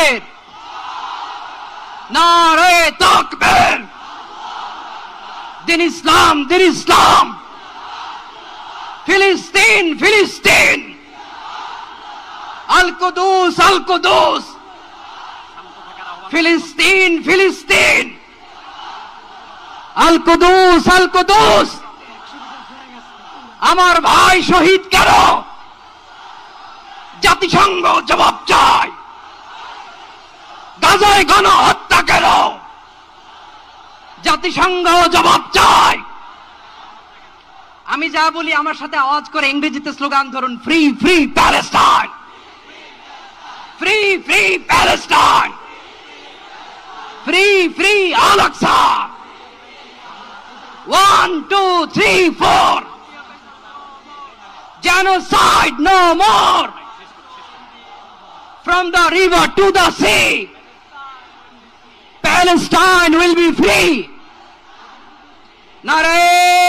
তাকবীর, নারে তাকবীর। দিন ইসলাম, দিন ইসলাম। ফিলিস্তিন, ফিলিস্তিন। আল কুদুস, আল কুদুস। ফিলিস্তিন, ফিলিস্তিন। আল কুদুস, আল কুদুস। আমার ভাই শহীদ কেন? জাতিসংঘ জবাব চায়। গাজায় গণহত্যা কেন? জাতিসংঘ জবাব চায়। আমি যা বলি আমার সাথে আওয়াজ করে ইংরেজিতে স্লোগান ধরুন, free free Palestine, free free Palestine, free free Al Aqsa. 1 2 3 4, genocide no more. From the river to the sea, Palestine will be free. Nare